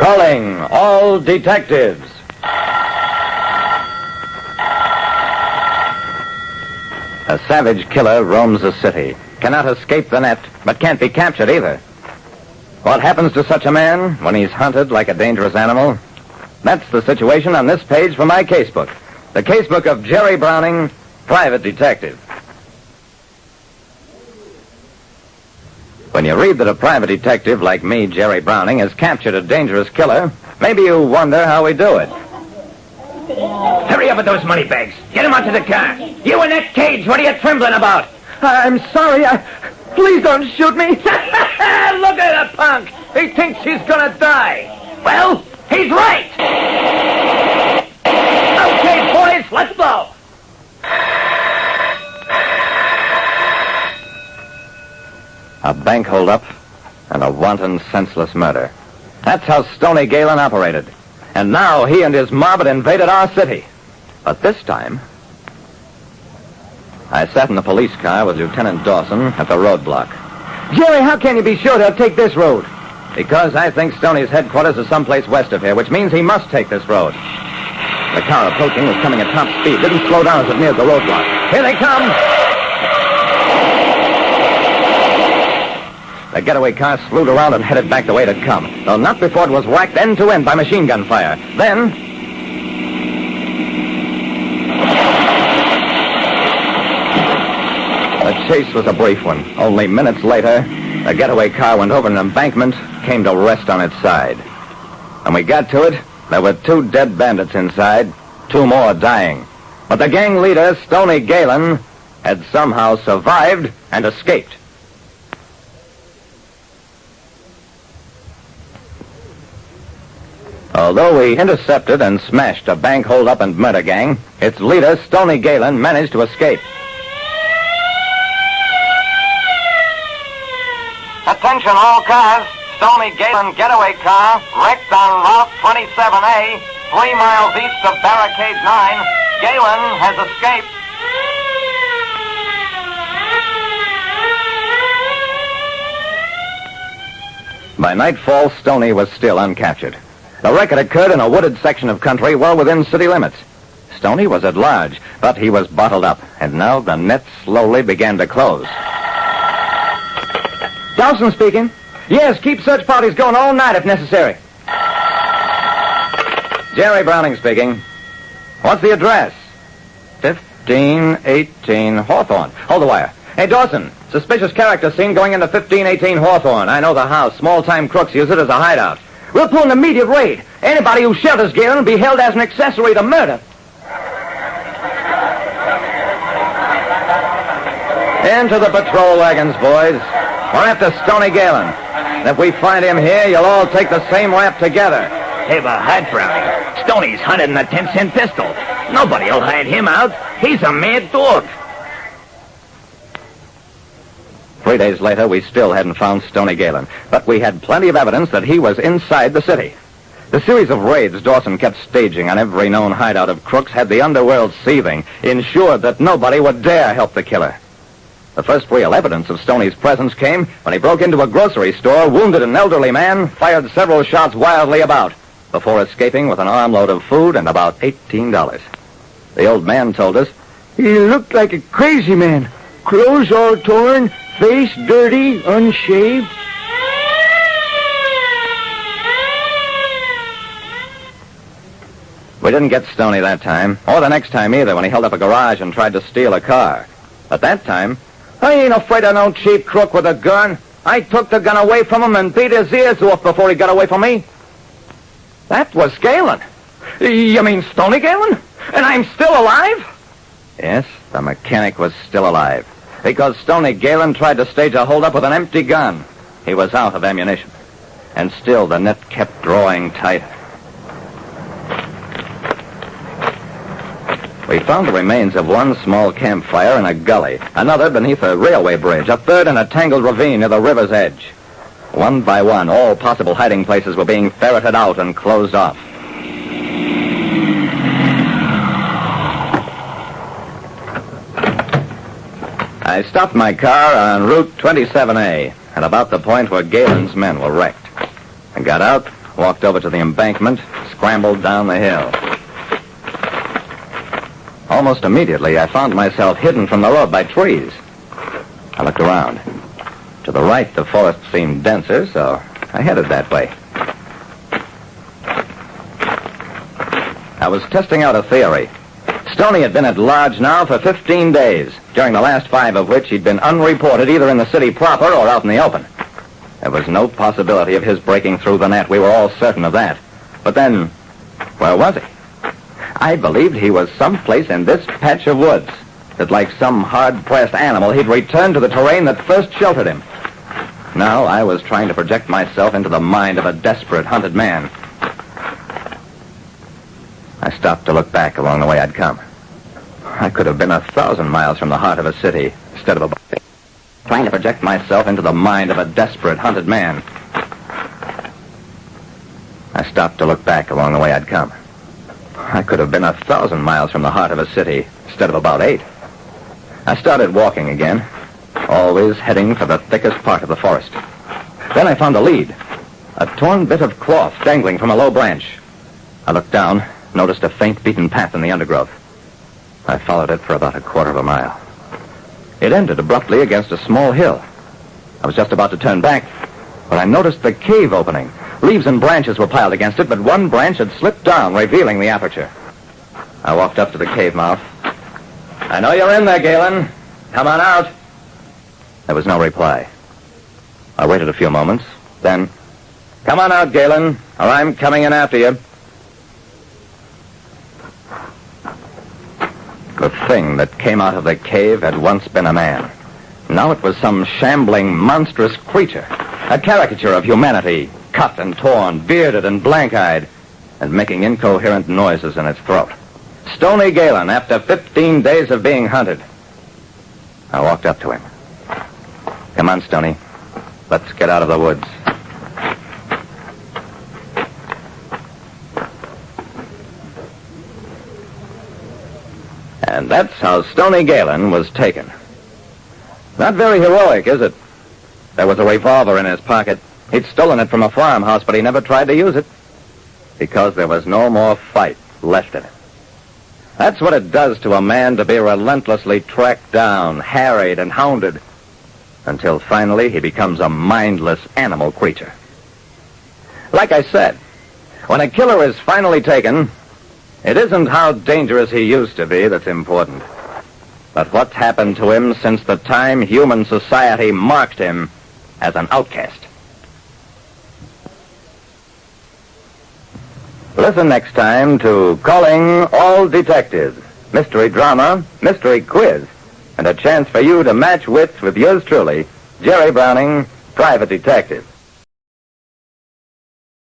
Calling all detectives. A savage killer roams the city, cannot escape the net, but can't be captured either. What happens to such a man when he's hunted like a dangerous animal? That's the situation on this page from my casebook. The casebook of Jerry Browning, private detective. When you read that a private detective like me, Jerry Browning, has captured a dangerous killer, maybe you wonder how we do it. Hurry up with those money bags. Get him onto the car. You in that cage, what are you trembling about? I'm sorry, Please don't shoot me. Look at the punk. He thinks he's gonna die. Well, he's right. Okay, boys, let's go. A bank holdup and a wanton, senseless murder. That's how Stoney Galen operated. And now he and his mob had invaded our city. But this time, I sat in the police car with Lieutenant Dawson at the roadblock. Jerry, how can you be sure they'll take this road? Because I think Stoney's headquarters is someplace west of here, which means he must take this road. The car approaching was coming at top speed. Didn't slow down as it neared the roadblock. Here they come! The getaway car slewed around and headed back the way it had come, though not before it was whacked end to end by machine gun fire. Then... the chase was a brief one. Only minutes later, the getaway car went over an embankment, came to rest on its side. When we got to it, there were 2 dead bandits inside, 2 more dying. But the gang leader, Stoney Galen, had somehow survived and escaped. Although we intercepted and smashed a bank holdup and murder gang, its leader, Stoney Galen, managed to escape. Attention all cars. Stoney Galen getaway car wrecked on Route 27A, 3 miles east of Barricade 9. Galen has escaped. By nightfall, Stoney was still uncaptured. The wreck had occurred in a wooded section of country well within city limits. Stoney was at large, but he was bottled up, and now the net slowly began to close. Dawson speaking. Yes, keep search parties going all night if necessary. Jerry Browning speaking. What's the address? 1518 Hawthorne. Hold the wire. Hey, Dawson, suspicious character seen going into 1518 Hawthorne. I know the house. Small-time crooks use it as a hideout. We'll pull an immediate raid. Anybody who shelters Galen will be held as an accessory to murder. Into the patrol wagons, boys. We're after Stoney Galen. And if we find him here, you'll all take the same rap together. Have a heart, Brownie. Stoney's hunted in a 10-cent pistol. Nobody'll hide him out. He's a mad dog. 3 days later, we still hadn't found Stoney Galen, but we had plenty of evidence that he was inside the city. The series of raids Dawson kept staging on every known hideout of crooks had the underworld seething, ensured that nobody would dare help the killer. The first real evidence of Stoney's presence came when he broke into a grocery store, wounded an elderly man, fired several shots wildly about, before escaping with an armload of food and about $18. The old man told us, "He looked like a crazy man. Clothes all torn, face dirty, unshaved." We didn't get Stoney that time, or the next time either, when he held up a garage and tried to steal a car. But that time, I ain't afraid of no cheap crook with a gun. I took the gun away from him and beat his ears off before he got away from me. That was Galen. You mean Stoney Galen? And I'm still alive? Yes, the mechanic was still alive, because Stoney Galen tried to stage a holdup with an empty gun. He was out of ammunition. And still the net kept drawing tighter. We found the remains of one small campfire in a gully, another beneath a railway bridge, a third in a tangled ravine near the river's edge. One by one, all possible hiding places were being ferreted out and closed off. I stopped my car on Route 27A, at about the point where Galen's men were wrecked. I got out, walked over to the embankment, scrambled down the hill. Almost immediately, I found myself hidden from the road by trees. I looked around. To the right, the forest seemed denser, so I headed that way. I was testing out a theory. Stoney had been at large now for 15 days, during the last 5 of which he'd been unreported either in the city proper or out in the open. There was no possibility of his breaking through the net. We were all certain of that. But then, where was he? I believed he was someplace in this patch of woods, that like some hard-pressed animal, he'd returned to the terrain that first sheltered him. Now I was trying to project myself into the mind of a desperate, hunted man. I stopped to look back along the way I'd come. I could have been 1,000 miles from the heart of a city instead of about 8. Trying to project myself into the mind of a desperate, hunted man. I stopped to look back along the way I'd come. I could have been 1,000 miles from the heart of a city instead of about 8. I started walking again, always heading for the thickest part of the forest. Then I found a lead, a torn bit of cloth dangling from a low branch. I looked down, noticed a faint beaten path in the undergrowth. I followed it for about 1/4 mile. It ended abruptly against a small hill. I was just about to turn back, but I noticed the cave opening. Leaves and branches were piled against it, but one branch had slipped down, revealing the aperture. I walked up to the cave mouth. "I know you're in there, Galen. Come on out." There was no reply. I waited a few moments, then, "Come on out, Galen, or I'm coming in after you." The thing that came out of the cave had once been a man. Now it was some shambling, monstrous creature, a caricature of humanity, cut and torn, bearded and blank-eyed, and making incoherent noises in its throat. Stoney Galen, after 15 days of being hunted. I walked up to him. "Come on, Stoney. Let's get out of the woods." And that's how Stoney Galen was taken. Not very heroic, is it? There was a revolver in his pocket. He'd stolen it from a farmhouse, but he never tried to use it, because there was no more fight left in it. That's what it does to a man to be relentlessly tracked down, harried, and hounded, until finally he becomes a mindless animal creature. Like I said, when a killer is finally taken, it isn't how dangerous he used to be that's important, but what's happened to him since the time human society marked him as an outcast. Listen next time to Calling All Detectives, mystery drama, mystery quiz, and a chance for you to match wits with yours truly, Jerry Browning, private detective.